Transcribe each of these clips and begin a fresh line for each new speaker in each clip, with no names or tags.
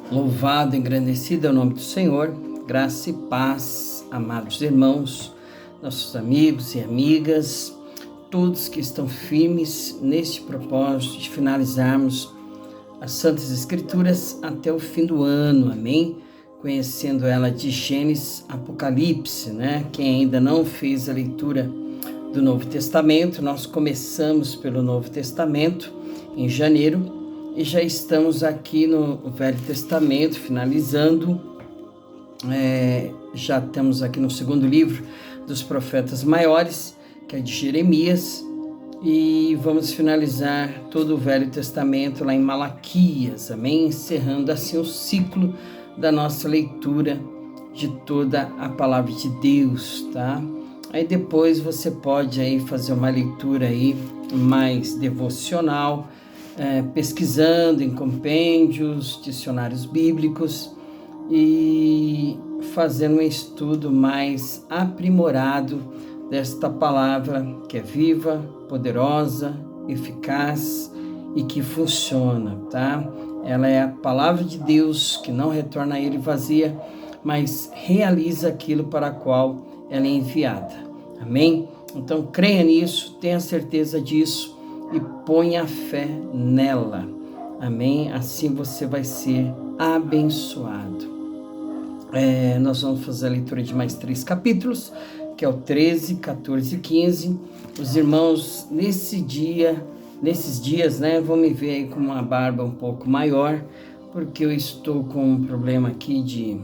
Louvado, engrandecido é o nome do Senhor, graça e paz, amados irmãos, nossos amigos e amigas, todos que estão firmes neste propósito de finalizarmos as Santas Escrituras até o fim do ano, amém? Conhecendo ela de Gênesis, Apocalipse, né? Quem ainda não fez a leitura do Novo Testamento, nós começamos pelo Novo Testamento em janeiro, e já estamos aqui no Velho Testamento, finalizando. Já estamos aqui no segundo livro dos profetas maiores, que é de Jeremias, e vamos finalizar todo o Velho Testamento lá em Malaquias, amém? Encerrando assim o ciclo da nossa leitura de toda a palavra de Deus, tá? Aí depois você pode aí fazer uma leitura aí mais devocional, pesquisando em compêndios, dicionários bíblicos e fazendo um estudo mais aprimorado desta palavra que é viva, poderosa, eficaz e que funciona, tá? Ela é a palavra de Deus que não retorna a ele vazia, mas realiza aquilo para a qual ela é enviada. Amém? Então creia nisso, tenha certeza disso e ponha fé nela. Amém? Assim você vai ser abençoado. Nós vamos fazer a leitura de mais 3 capítulos, que é o 13, 14 e 15. Os irmãos, nesses dias, né, vão me ver aí com uma barba um pouco maior, porque eu estou com um problema aqui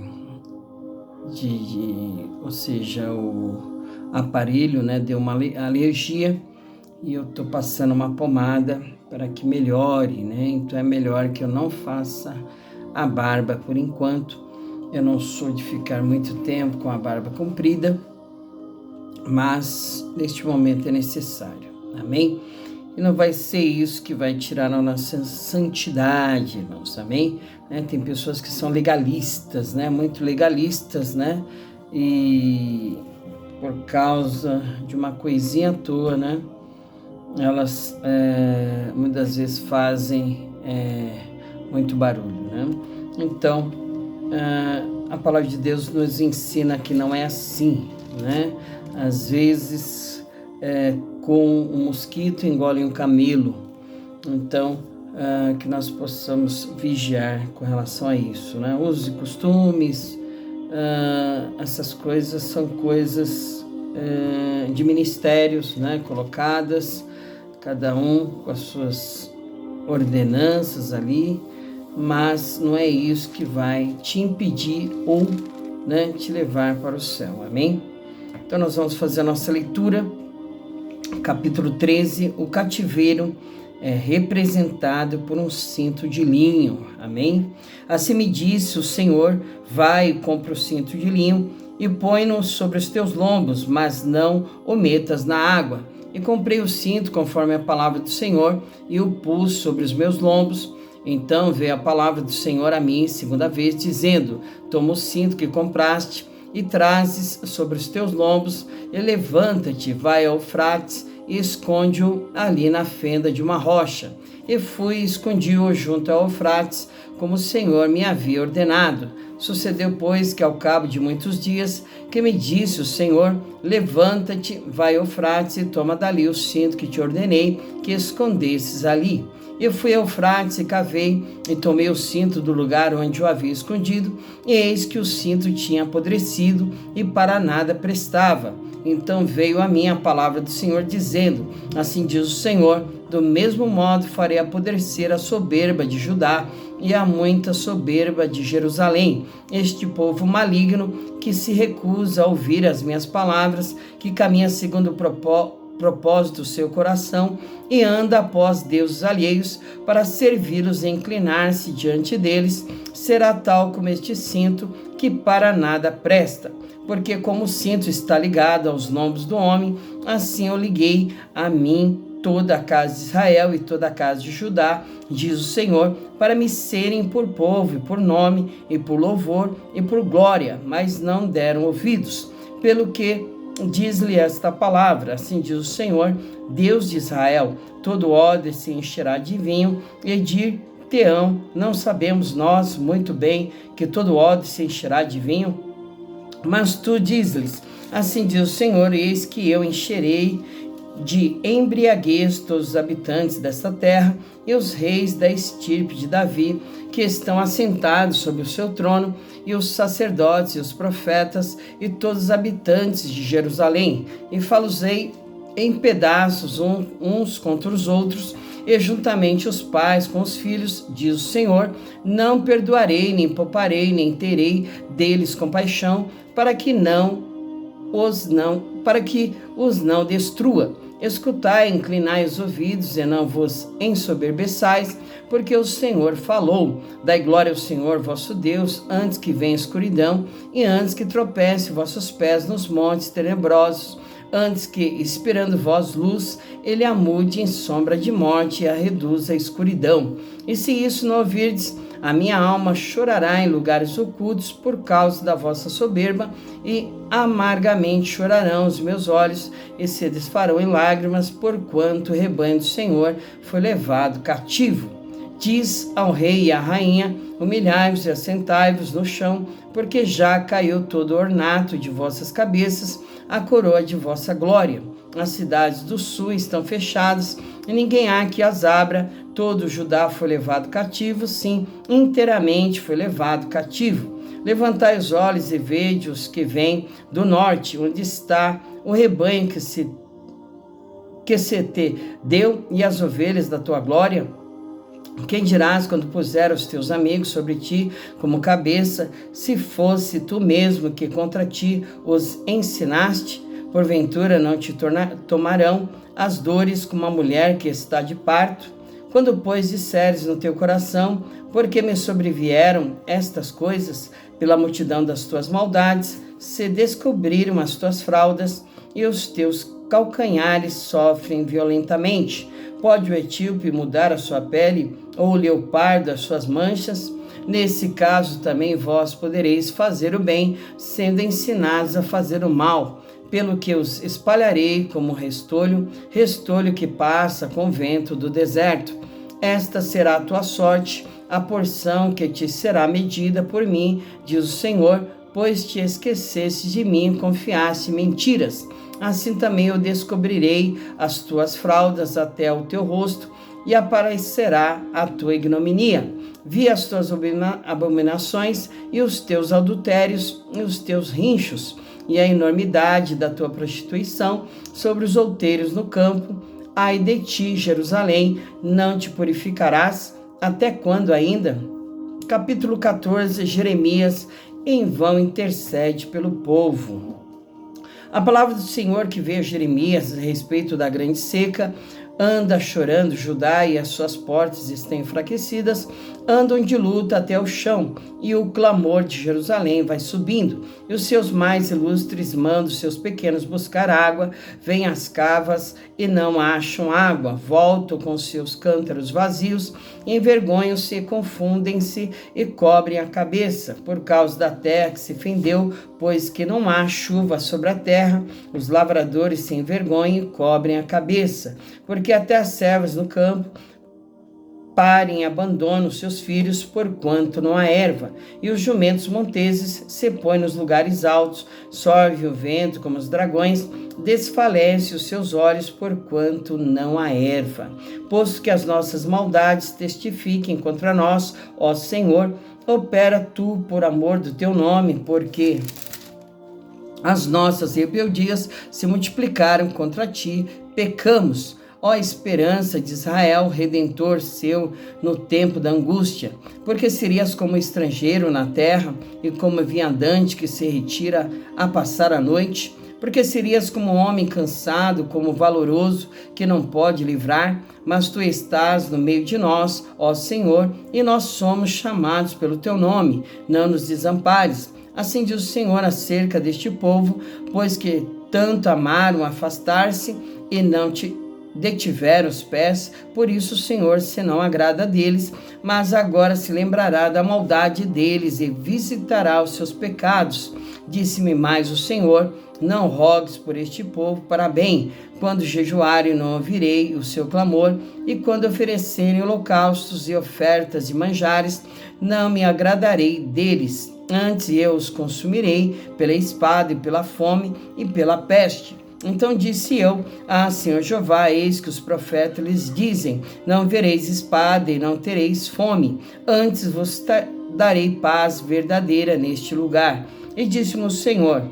ou seja, o aparelho, né, deu uma alergia, e eu estou passando uma pomada para que melhore, né? Então é melhor que eu não faça a barba por enquanto. Eu não sou de ficar muito tempo com a barba comprida, mas neste momento é necessário, amém? E não vai ser isso que vai tirar a nossa santidade, irmãos, amém? Tem pessoas que são legalistas, né? Muito legalistas, né? E por causa de uma coisinha à toa, né? Elas muitas vezes fazem muito barulho, né? Então, a palavra de Deus nos ensina que não é assim, né? Às vezes, com um mosquito engole um camelo. Então, que nós possamos vigiar com relação a isso, né? Usos e costumes, essas coisas são coisas de ministérios, né? Colocadas, cada um com as suas ordenanças ali, mas não é isso que vai te impedir ou, né, te levar para o céu, amém? Então nós vamos fazer a nossa leitura, capítulo 13, o cativeiro é representado por um cinto de linho, amém? Assim me disse o Senhor, vai e compra o cinto de linho e põe-no sobre os teus lombos, mas não o metas na água. E comprei o cinto conforme a palavra do Senhor e o pus sobre os meus lombos. Então veio a palavra do Senhor a mim segunda vez, dizendo, toma o cinto que compraste e trazes sobre os teus lombos, e levanta-te, vai ao Eufrates e esconde-o ali na fenda de uma rocha. E fui e escondi-o junto ao Eufrates, como o Senhor me havia ordenado. Sucedeu, pois, que ao cabo de muitos dias, que me disse o Senhor, levanta-te, vai ao Eufrates e toma dali o cinto que te ordenei, que escondesses ali. Eu fui ao Eufrates e cavei, e tomei o cinto do lugar onde o havia escondido, e eis que o cinto tinha apodrecido, e para nada prestava. Então veio a mim a palavra do Senhor, dizendo, assim diz o Senhor, do mesmo modo farei apodrecer a soberba de Judá, e a muita soberba de Jerusalém, este povo maligno, que se recusa a ouvir as minhas palavras, que caminha segundo o propósito do seu coração e anda após deuses alheios para servi-los e inclinar-se diante deles, será tal como este cinto que para nada presta. Porque como o cinto está ligado aos lombos do homem, assim eu liguei a mim toda a casa de Israel e toda a casa de Judá, diz o Senhor, para me serem por povo e por nome e por louvor e por glória, mas não deram ouvidos. Pelo que diz-lhe esta palavra, assim diz o Senhor, Deus de Israel, todo odre se encherá de vinho e de te-ão, não sabemos nós muito bem que todo odre se encherá de vinho? Mas tu diz-lhes, assim diz o Senhor, eis que eu encherei de embriaguez todos os habitantes desta terra e os reis da estirpe de Davi, que estão assentados sobre o seu trono, e os sacerdotes e os profetas e todos os habitantes de Jerusalém, e falosei em pedaços uns contra os outros, e juntamente os pais com os filhos, diz o Senhor, não perdoarei, nem pouparei, nem terei deles compaixão, para que os não destrua. Escutai, inclinai os ouvidos e não vos ensoberbeçais, porque o Senhor falou. Dai glória ao Senhor vosso Deus, antes que venha a escuridão e antes que tropece vossos pés nos montes tenebrosos, antes que, esperando vós luz, ele a mude em sombra de morte e a reduza à escuridão. E se isso não ouvirdes, a minha alma chorará em lugares ocultos por causa da vossa soberba, e amargamente chorarão os meus olhos, e se desfarão em lágrimas, porquanto o rebanho do Senhor foi levado cativo. Diz ao rei e à rainha, humilhai-vos e assentai-vos no chão, porque já caiu todo o ornato de vossas cabeças, a coroa de vossa glória. As cidades do sul estão fechadas, e ninguém há que as abra. Todo Judá foi levado cativo, sim, inteiramente foi levado cativo. Levantai os olhos e vede os que vêm do norte, onde está o rebanho que se te deu e as ovelhas da tua glória. Quem dirás quando puser os teus amigos sobre ti como cabeça, se fosse tu mesmo que contra ti os ensinaste? Porventura não te tomarão as dores como a mulher que está de parto? Quando, pois, disseres no teu coração, porque me sobrevieram estas coisas, pela multidão das tuas maldades, se descobriram as tuas fraldas, e os teus calcanhares sofrem violentamente. Pode o etíope mudar a sua pele, ou o leopardo as suas manchas? Nesse caso também vós podereis fazer o bem, sendo ensinados a fazer o mal, pelo que os espalharei como restolho que passa com o vento do deserto. Esta será a tua sorte, a porção que te será medida por mim, diz o Senhor, pois te esqueceste de mim e confiaste em mentiras. Assim também eu descobrirei as tuas fraldas até o teu rosto, e aparecerá a tua ignominia. Vi as tuas abominações e os teus adultérios e os teus rinchos, e a enormidade da tua prostituição sobre os outeiros no campo. Ai de ti, Jerusalém, não te purificarás? Até quando ainda? Capítulo 14, Jeremias, em vão intercede pelo povo. A palavra do Senhor que veio a Jeremias a respeito da grande seca: anda chorando Judá, e as suas portas estão enfraquecidas, andam de luta até o chão, e o clamor de Jerusalém vai subindo, e os seus mais ilustres mandam os seus pequenos buscar água, vêm às cavas e não acham água, voltam com seus cântaros vazios, envergonham-se, confundem-se e cobrem a cabeça, por causa da terra que se fendeu, pois que não há chuva sobre a terra, os lavradores se envergonham e cobrem a cabeça, porque até as servas no campo parem e abandonam seus filhos, porquanto não há erva, e os jumentos monteses se põem nos lugares altos, sorve o vento como os dragões, desfalece os seus olhos, porquanto não há erva. Posto que as nossas maldades testifiquem contra nós, ó Senhor, opera tu por amor do teu nome, porque as nossas rebeldias se multiplicaram contra ti, pecamos. Ó esperança de Israel, redentor seu no tempo da angústia, porque serias como estrangeiro na terra e como viandante que se retira a passar a noite? Porque serias como um homem cansado, como valoroso que não pode livrar? Mas tu estás no meio de nós, ó Senhor, e nós somos chamados pelo teu nome. Não nos desampares. Assim diz o Senhor acerca deste povo, pois que tanto amaram afastar-se e não te detiveram os pés, por isso o Senhor se não agrada deles, mas agora se lembrará da maldade deles e visitará os seus pecados. Disse-me mais o Senhor: não rogues por este povo para bem. Quando jejuarem, não ouvirei o seu clamor, e quando oferecerem holocaustos e ofertas de manjares, não me agradarei deles. Antes eu os consumirei pela espada e pela fome e pela peste. Então disse eu: Senhor Jeová, eis que os profetas lhes dizem: não vereis espada e não tereis fome, antes vos darei paz verdadeira neste lugar. E disse-me o Senhor: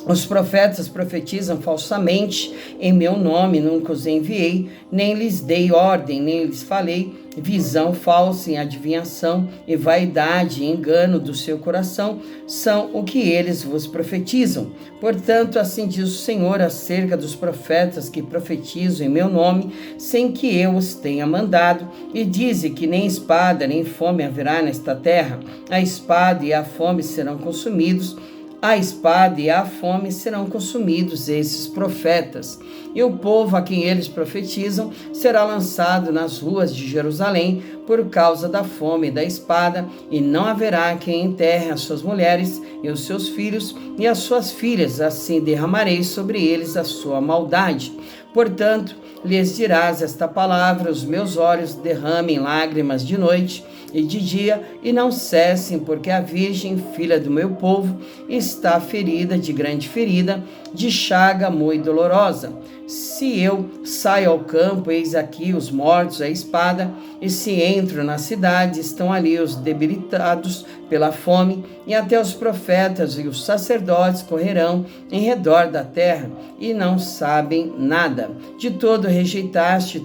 os profetas profetizam falsamente em meu nome, nunca os enviei, nem lhes dei ordem, nem lhes falei. Visão falsa e adivinhação e vaidade e engano do seu coração são o que eles vos profetizam. Portanto, assim diz o Senhor acerca dos profetas que profetizam em meu nome, sem que eu os tenha mandado, e dize que nem espada nem fome haverá nesta terra. A espada e a fome serão consumidos. A espada e a fome serão consumidos esses profetas, e o povo a quem eles profetizam será lançado nas ruas de Jerusalém por causa da fome e da espada, e não haverá quem enterre as suas mulheres e os seus filhos e as suas filhas, assim derramarei sobre eles a sua maldade. Portanto, lhes dirás esta palavra: os meus olhos derramem lágrimas de noite e de dia, e não cessem, porque a virgem, filha do meu povo, está ferida de grande ferida, de chaga muito dolorosa. Se eu saio ao campo, eis aqui os mortos à espada, e se entro na cidade, estão ali os debilitados pela fome, e até os profetas e os sacerdotes correrão em redor da terra, e não sabem nada. De todo rejeitaste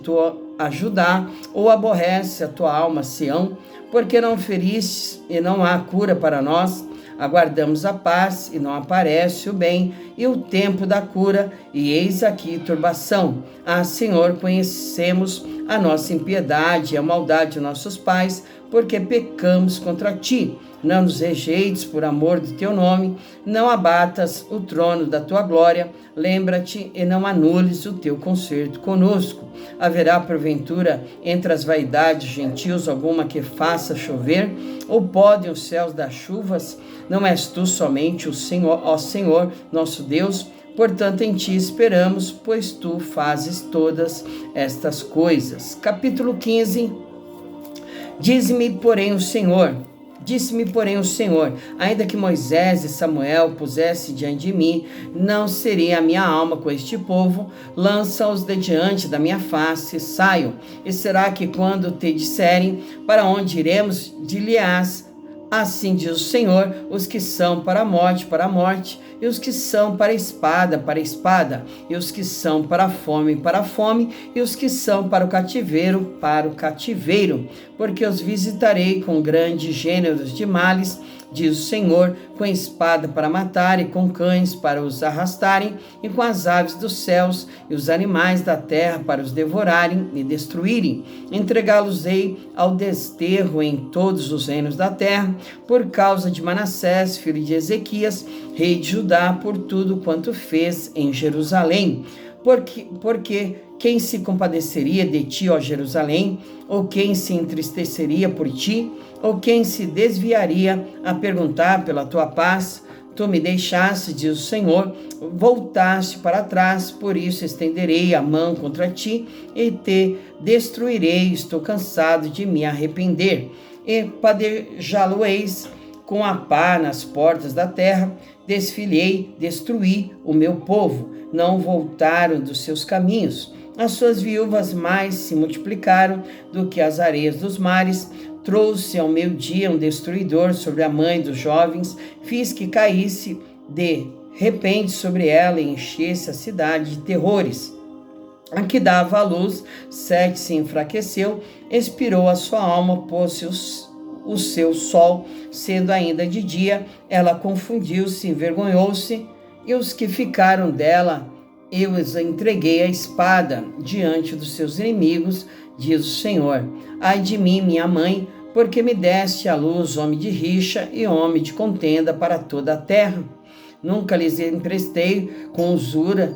a Judá, ou aborrece a tua alma, Sião, porque não feristes e não há cura para nós. Aguardamos a paz e não aparece o bem, e o tempo da cura, e eis aqui turbação. Senhor, conhecemos a nossa impiedade e a maldade de nossos pais, porque pecamos contra ti. Não nos rejeites por amor do teu nome, não abatas o trono da tua glória, lembra-te e não anules o teu concerto conosco. Haverá porventura entre as vaidades gentios alguma que faça chover, ou podem os céus dar chuvas? Não és tu somente o Senhor, ó Senhor, nosso Deus? Portanto, em ti esperamos, pois tu fazes todas estas coisas. Capítulo 15. Disse-me, porém, o Senhor, ainda que Moisés e Samuel pusessem diante de mim, não seria a minha alma com este povo, lança-os de diante da minha face, saiam. E será que quando te disserem, para onde iremos, dir-lhe-ás: assim diz o Senhor, os que são para a morte, e os que são para a espada, e os que são para a fome, e os que são para o cativeiro, porque os visitarei com grandes gêneros de males, diz o Senhor, com espada para matar e com cães para os arrastarem, e com as aves dos céus e os animais da terra para os devorarem e destruírem. Entregá-los-ei ao desterro em todos os reinos da terra, por causa de Manassés, filho de Ezequias, rei de Judá, por tudo quanto fez em Jerusalém. Porque quem se compadeceria de ti, ó Jerusalém? Ou quem se entristeceria por ti? Ou quem se desviaria a perguntar pela tua paz? Tu me deixaste, diz o Senhor, voltaste para trás, por isso estenderei a mão contra ti e te destruirei. Estou cansado de me arrepender. E padejá-lo-eis com a pá nas portas da terra. Destruí o meu povo. Não voltaram dos seus caminhos. As suas viúvas mais se multiplicaram do que as areias dos mares. Trouxe ao meu dia um destruidor sobre a mãe dos jovens. Fiz que caísse de repente sobre ela e enchesse a cidade de terrores. A que dava a luz, Sete se enfraqueceu, expirou a sua alma, pôs-se o seu sol, sendo ainda de dia, ela confundiu-se, envergonhou-se, e os que ficaram dela, eu os entreguei à espada diante dos seus inimigos, diz o Senhor. Ai de mim, minha mãe, porque me deste à luz homem de rixa e homem de contenda para toda a terra. Nunca lhes emprestei com usura,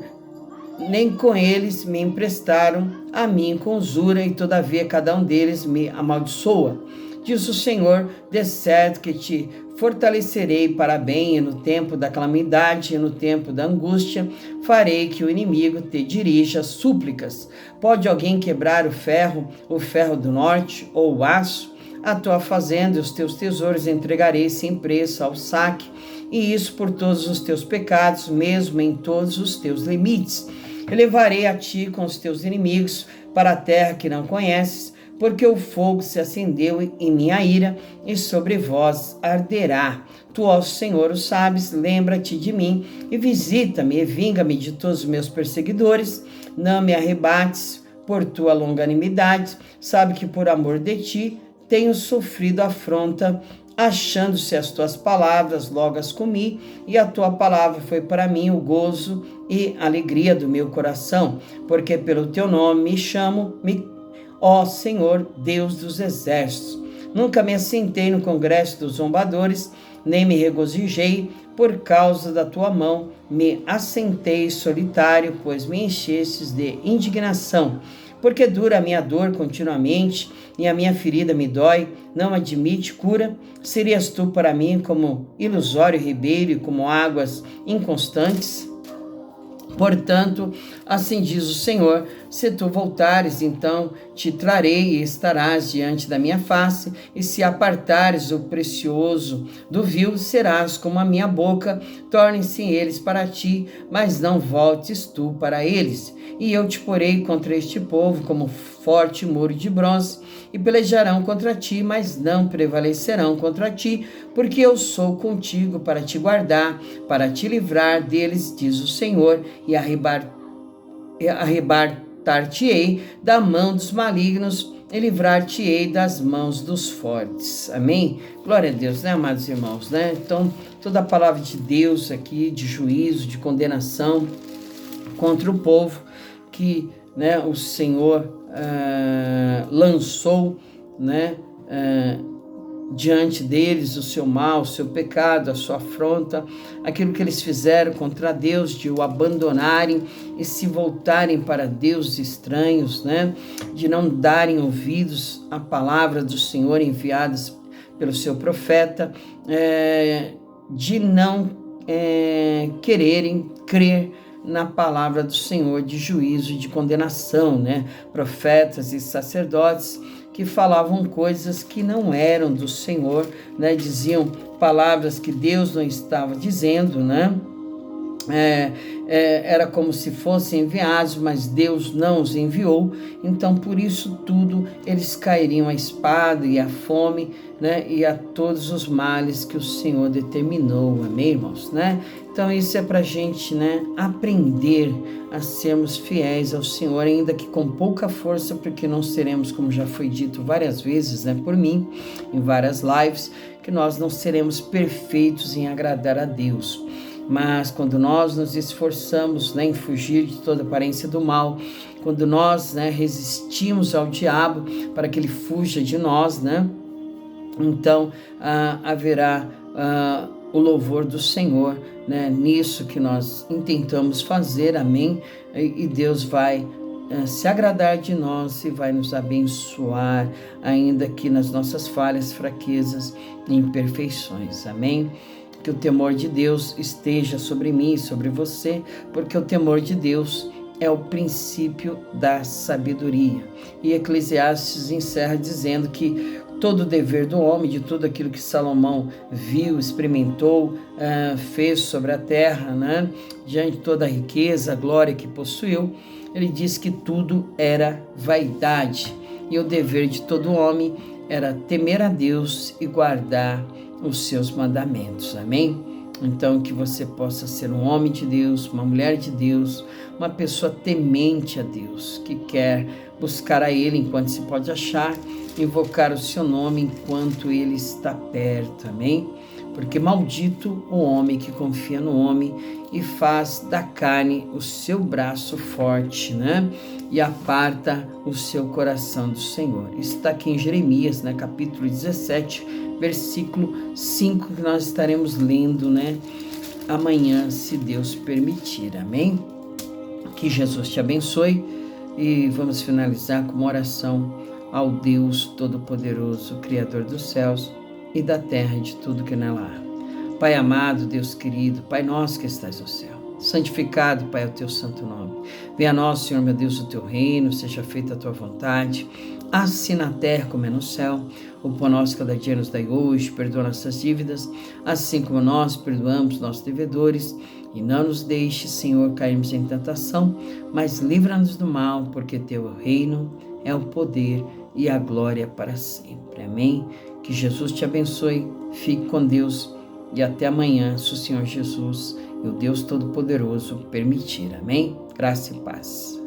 nem com eles me emprestaram a mim com usura, e todavia cada um deles me amaldiçoa. diz o Senhor, de certo que te fortalecerei para bem, e no tempo da calamidade, e no tempo da angústia, farei que o inimigo te dirija súplicas. Pode alguém quebrar o ferro do norte, ou o aço? A tua fazenda e os teus tesouros entregarei sem preço ao saque, e isso por todos os teus pecados, mesmo em todos os teus limites. Elevarei a ti com os teus inimigos para a terra que não conheces, porque o fogo se acendeu em minha ira, e sobre vós arderá. Tu, ó Senhor, o sabes, lembra-te de mim, e visita-me, e vinga-me de todos os meus perseguidores. Não me arrebates por tua longanimidade, sabe que por amor de ti tenho sofrido afronta, achando-se as tuas palavras, logo as comi, e a tua palavra foi para mim o gozo e alegria do meu coração, porque pelo teu nome me chamo, ó Senhor, Deus dos exércitos. Nunca me assentei no congresso dos zombadores, nem me regozijei por causa da tua mão, me assentei solitário, pois me enchestes de indignação. Porque dura a minha dor continuamente, e a minha ferida me dói, não admite cura. Serias tu para mim como ilusório ribeiro e como águas inconstantes? Portanto, assim diz o Senhor, se tu voltares, então te trarei e estarás diante da minha face, e se apartares o precioso do vil, serás como a minha boca, tornem-se eles para ti, mas não voltes tu para eles. E eu te porei contra este povo como forte muro de bronze, e pelejarão contra ti, mas não prevalecerão contra ti, porque eu sou contigo para te guardar, para te livrar deles, diz o Senhor, e arrebatar-te-ei da mão dos malignos, e livrar-te-ei das mãos dos fortes. Amém? Glória a Deus, né, amados irmãos, né? Então, toda a palavra de Deus aqui, de juízo, de condenação contra o povo que, né, o Senhor lançou, né, diante deles o seu mal, o seu pecado, a sua afronta, aquilo que eles fizeram contra Deus, de o abandonarem e se voltarem para deuses estranhos, né, de não darem ouvidos à palavra do Senhor enviadas pelo seu profeta, de não quererem crer na palavra do Senhor de juízo e de condenação, né? Profetas e sacerdotes que falavam coisas que não eram do Senhor, né? Diziam palavras que Deus não estava dizendo, né? Era como se fossem enviados, mas Deus não os enviou. Então, por isso tudo, eles cairiam à espada e à fome, né? E a todos os males que o Senhor determinou, amém, irmãos, né? Então, isso é para a gente, né, aprender a sermos fiéis ao Senhor, ainda que com pouca força, porque não seremos, como já foi dito várias vezes, né, por mim, em várias lives, que nós não seremos perfeitos em agradar a Deus. Mas quando nós nos esforçamos, né, em fugir de toda aparência do mal, quando nós, né, resistimos ao diabo para que ele fuja de nós, né, então haverá o louvor do Senhor, né, nisso que nós intentamos fazer, amém? E Deus vai se agradar de nós e vai nos abençoar, ainda que nas nossas falhas, fraquezas e imperfeições, amém? Que o temor de Deus esteja sobre mim e sobre você, porque o temor de Deus é o princípio da sabedoria. E Eclesiastes encerra dizendo que todo o dever do homem, de tudo aquilo que Salomão viu, experimentou, fez sobre a terra, né? Diante de toda a riqueza, a glória que possuiu, ele diz que tudo era vaidade. E o dever de todo homem era temer a Deus e guardar os seus mandamentos, amém? Então, que você possa ser um homem de Deus, uma mulher de Deus, uma pessoa temente a Deus, que quer buscar a Ele enquanto se pode achar, invocar o seu nome enquanto Ele está perto, amém? Porque maldito o homem que confia no homem e faz da carne o seu braço forte, né? E aparta o seu coração do Senhor. Isso está aqui em Jeremias, né? Capítulo 17, versículo 5, que nós estaremos lendo, né? Amanhã, se Deus permitir, amém? Que Jesus te abençoe e vamos finalizar com uma oração ao Deus Todo-Poderoso, Criador dos céus e da terra e de tudo que nela há. Pai amado, Deus querido, Pai nosso que estás no céu, santificado, Pai, é o teu santo nome. Venha a nós, Senhor, meu Deus, o teu reino, seja feita a tua vontade, assim na terra como é no céu. O pão nosso cada dia nos dai hoje, perdoa nossas dívidas, assim como nós perdoamos nossos devedores. E não nos deixe, Senhor, cairmos em tentação, mas livra-nos do mal, porque teu reino é o poder e a glória para sempre. Amém? Que Jesus te abençoe, fique com Deus e até amanhã, se o Senhor Jesus e o Deus Todo-Poderoso permitir. Amém? Graça e paz.